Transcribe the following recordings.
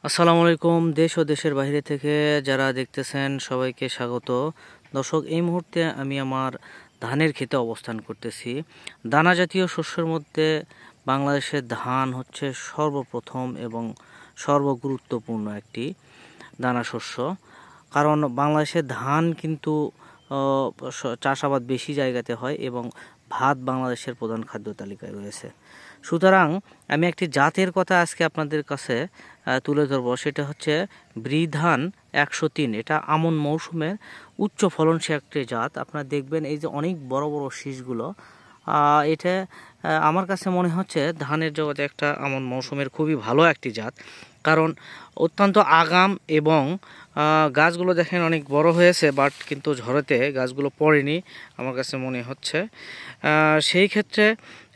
আসসালামু আলাইকুম। দেশ ও দেশের বাইরে থেকে যারা দেখতেছেন সবাইকে স্বাগত। দর্শক, এই মুহূর্তে আমি আমার ধানের ক্ষেতে অবস্থান করতেছি। দানা জাতীয় শস্যের মধ্যে বাংলাদেশের ধান হচ্ছে সর্বপ্রথম এবং সর্বগুরুত্বপূর্ণ একটি দানা শস্য। কারণ বাংলাদেশের ধান কিন্তু চাষাবাদ বেশি জায়গাতে হয় এবং ভাত বাংলাদেশের প্রধান খাদ্য তালিকায় রয়েছে। সুতরাং আমি একটি জাতের কথা আজকে আপনাদের কাছে তুলে ধরবো, সেটা হচ্ছে বৃধান 103। এটা আমন মৌসুমের উচ্চ ফলনশীল একটি জাত। আপনারা দেখবেন এই যে অনেক বড় বড় শীষগুলো, এটা আমার কাছে মনে হচ্ছে ধানের জগতে একটা আমন মৌসুমের খুবই ভালো একটি জাত। কারণ অত্যন্ত আগাম এবং গাছগুলো দেখেন অনেক বড় হয়েছে, বাট কিন্তু ঝড়েতে গাছগুলো পড়েনি আমার কাছে মনে হচ্ছে। সেই ক্ষেত্রে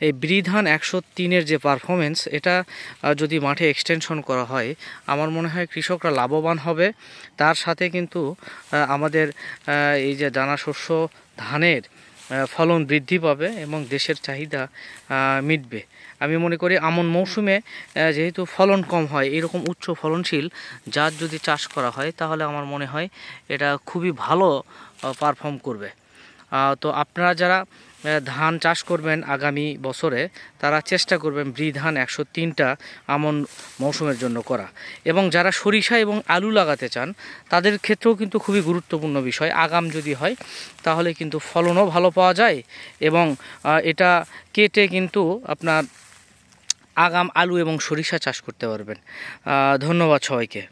এই বৃধান 103-এর যে পারফরমেন্স, এটা যদি মাঠে এক্সটেনশন করা হয় আমার মনে হয় কৃষকরা লাভবান হবে। তার সাথে কিন্তু আমাদের এই যে দানা শস্য ধানের ফলন বৃদ্ধি পাবে এবং দেশের চাহিদা মিটবে। আমি মনে করি আমন মৌসুমে যেহেতু ফলন কম হয়, এরকম উচ্চ ফলনশীল জাত যদি চাষ করা হয় তাহলে আমার মনে হয় এটা খুবই ভালো পারফর্ম করবে। তো আপনারা যারা ধান চাষ করবেন আগামী বছরে, তারা চেষ্টা করবেন বৃধান 103টা আমন মৌসুমের জন্য করা। এবং যারা সরিষা এবং আলু লাগাতে চান তাদের ক্ষেত্রেও কিন্তু খুবই গুরুত্বপূর্ণ বিষয়। আগাম যদি হয় তাহলে কিন্তু ফলনও ভালো পাওয়া যায় এবং এটা কেটে কিন্তু আপনার আগাম আলু এবং সরিষা চাষ করতে পারবেন। ধন্যবাদ সবাইকে।